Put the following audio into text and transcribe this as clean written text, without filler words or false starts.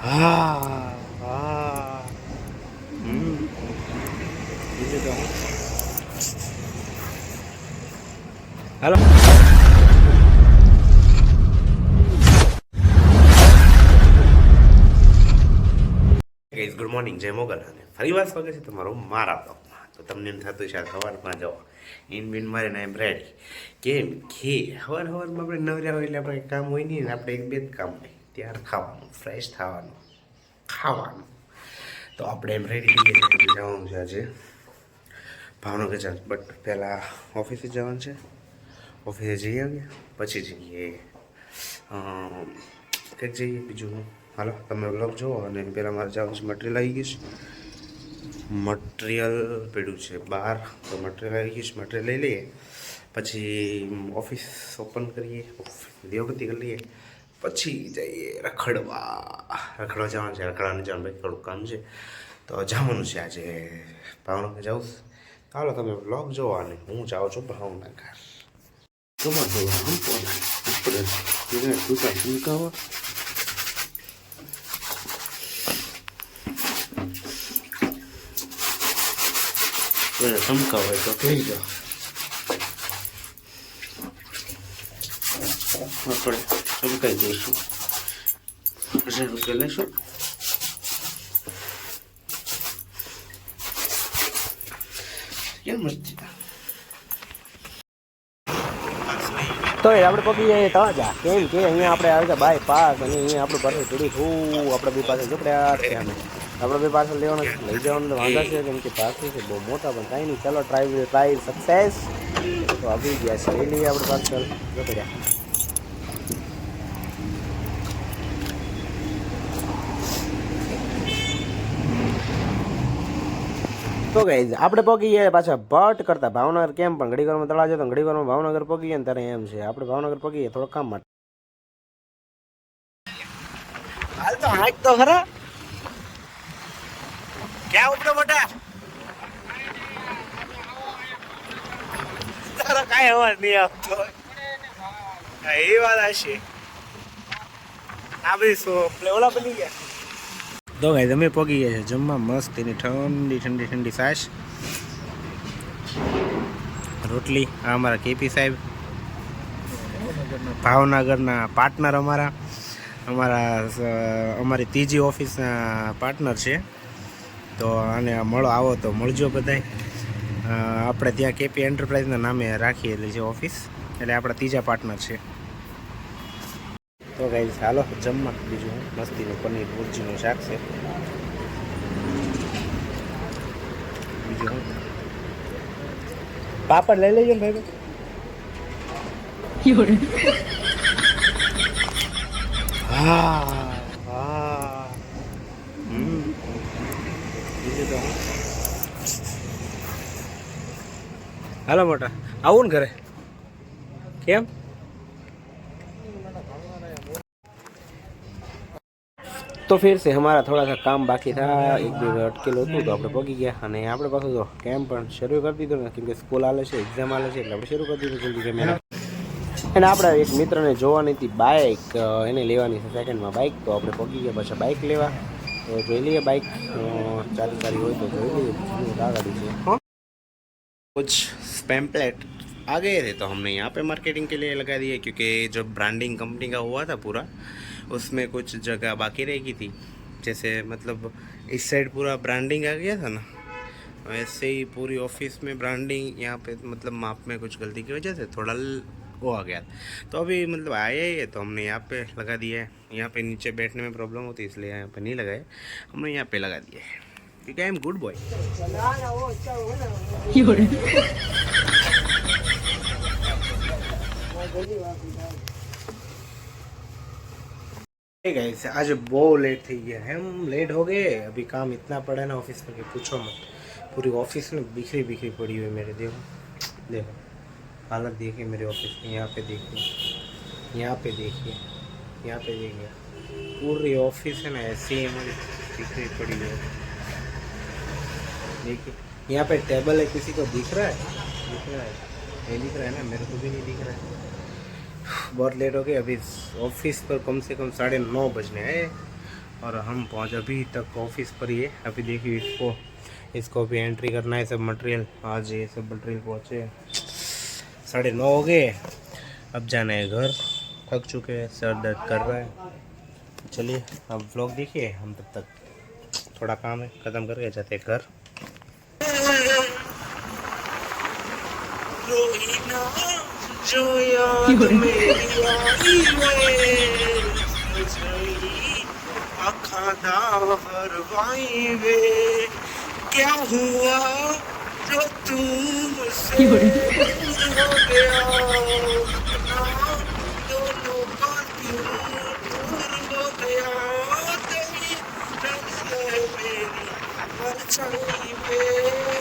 હા હા બીજું તો હાલો ગાઈઝ ગુડ મોર્નિંગ જય મોગલ અને ફરી વાર સ્વાગત છે તમારું મારા બ્લોગમાં. તો તમને એમ થતું છે સવારમાં જાઓ ઇન બિન મારીને એમ રેડી કેમ કે સવારમાં આપણે નવર્યા હોય એટલે આપણે કામ હોય નહીં ને આપણે એક બે જ કામ હોય ત્યાર ખાવાનું ફ્રેશ થવાનું ખાવાનું. તો આપણે એમ રેડી થઈએ છીએ જવાનું છે આજે ભાવનગર જવાનું બટ પહેલાં ઓફિસે જવાનું છે. ઓફિસે જઈ આવીએ પછી જઈએ કંઈક જઈએ બીજું. હાલો તમે બ્લોગ જુઓ અને પહેલાં મારે જવાનું છે મટીરિયલ આવી ગયું છે. મટીરિયલ પડ્યું છે બહાર તો મટીરિયલ આવી ગયું છે મટીરિયલ લઈ લઈએ પછી ઓફિસ ઓપન કરીએ દીવાબત્તી કરી લઈએ પછી જઈએ રખડવા જવાનું છે. રખડવાનું જવાનું ભાઈ થોડુંક કામ છે તો જવાનું છે આજે ભાવનગર જાઉં. હાલો તમે બ્લોગ જોવો અને હું જાઉં છું ભાવનગર. ચમકા હોય તો કહી દો આપણે ચમકાઈ દઈશું. 1000 રૂપિયા લેશું. કેમ મસ્તી તો આપણે પગી જઈએ તળાજા. કેમ કે અહીંયા આપણે આવે છે બાયપાસ અને અહીંયા આપણું ઘરે થોડી હું આપણે બે પાસે ઝૂપડ્યા છે. અમે આપણે બે પાર્સલ લેવાનું લઈ જવાનું તો વાંધા છે કેમ કે પાર્સલ છે બહુ મોટા પણ કાંઈ નહીં. ચાલો ટ્રાય સક્સેસ. તો આવી ગયા છે લઈ લઈએ આપણે પાર્સલ ઝૂપડ્યા. તો ગાઈઝ આપણે પહોંચી ગયા પાછા ભટ્ટ કરતા ભાવનગર. કેમ પણ ઘડી વારમાં તળાજા તો ઘડી વારમાં ભાવનગર પહોંચી ગયા ને ત્યારે એમ છે આપણે ભાવનગર પહોંચી ગયા થોડું કામ માટે. હાલ તો હાક તો ખરા ક્યાં ઉપડો મોટા તારો કાંઈ અવાજ નહીં આવતો. એ વાત હશે આ બધી ઓલા બની ગયા. તો ગાઈઝ અમે પહોંચી ગયા છે જમવા. મસ્ત એની ઠંડી ઠંડી ઠંડી છાશ રોટલી. આ અમારા કેપી સાહેબ ભાવનગરના પાર્ટનર અમારી ત્રીજી ઓફિસના પાર્ટનર છે. તો આને મળો આવો તો મળજો બધાય. આપણે ત્યાં કેપી એન્ટરપ્રાઇઝના નામે રાખીએલી છે ઓફિસ એટલે આપણા ત્રીજા પાર્ટનર છે. તો ગાઈઝ હાલો જમવા. બીજું મસ્તીનું પનીર ભુરજીનું શાક છે. બીજું પાપડ લઈ લેજો ને ભાઈ. હા હા બીજું તો હાલો મોટા આવું ને ઘરે. કેમ तो फिर से हमारा थोड़ा सा काम बाकी था. एक दो अटकेલું હતું તો આપણે પહોંચી ગયા અને આપણે પાછું તો કેમ પણ શરૂ કરી દીધું ને કેમ કે સ્કૂલ હાલે છે એક્ઝામ હાલે છે એટલે આપણે શરૂ કરી દીધું જલ્દી કેમેરા. અને આપણા એક મિત્રને જોવાની હતી બાઇક એને લેવાની છે સેકન્ડમાં બાઇક. તો આપણે પહોંચી ગયા પાછા બાઇક લેવા. તો જોઈ લઈએ બાઇક સારી હોય तो જોઈ લઈએ क्या गाड़ी છે. कुछ स्पैम प्लेट आ गए थे तो हमने यहाँ पे मार्केटिंग के लिए लगा दिए क्योंकि जब ब्रांडिंग कंपनी का हुआ था पूरा उसमें कुछ जगह बाकी रह गई थी. जैसे मतलब इस साइड पूरा ब्रांडिंग आ गया था ना वैसे ही पूरी ऑफिस में ब्रांडिंग यहाँ पे मतलब माप में कुछ गलती की वजह से थोड़ा वो आ गया. तो अभी मतलब आया ही है तो हमने यहाँ पे लगा दिया है. यहाँ पे नीचे बैठने में प्रॉब्लम होती है इसलिए यहाँ पे नहीं लगाए. हमने यहाँ पे लगा दिया है क्योंकि I am good boy. Guys आज बहुत लेट थी गया है. हम लेट हो गए. अभी काम इतना पड़ा है ना ऑफिस में कि पूछो मत. पूरी ऑफिस में बिखरी पड़ी हुई है मेरे. देखो हालत देखिए मेरे ऑफिस की. यहाँ पे देखिए यहाँ पे देखिए यहाँ पे देखिए पूरी ऑफिस है ना ऐसी ही बिखरी पड़ी हुई है. देखिए यहाँ पे टेबल है. किसी को दिख रहा है? नहीं दिख रहा है ना. मेरे को भी नहीं दिख रहा है. बहुत लेट हो गए. अभी ऑफिस पर कम से कम 9:30 बजने आए और हम पहुँच अभी तक ऑफिस पर ही है। अभी देखिए इसको भी एंट्री करना है, सब मटेरियल। आज ये सब मटेरियल पहुँचे 9:30 हो गए। अब जाना है घर, थक चुके हैं, सर दर्द कर रहा है। चलिए अब व्लॉग देखिए, हम तब तक थोड़ा काम है ख़त्म करके जाते हैं घर। जो याद मेरी आई वे आखा दावर वाई वे, क्या हुआ जो तू मुझसे दूर हो गया, ना दोनों का दिल दूर हो गया, तेरी नजर मेरी परछाई पे।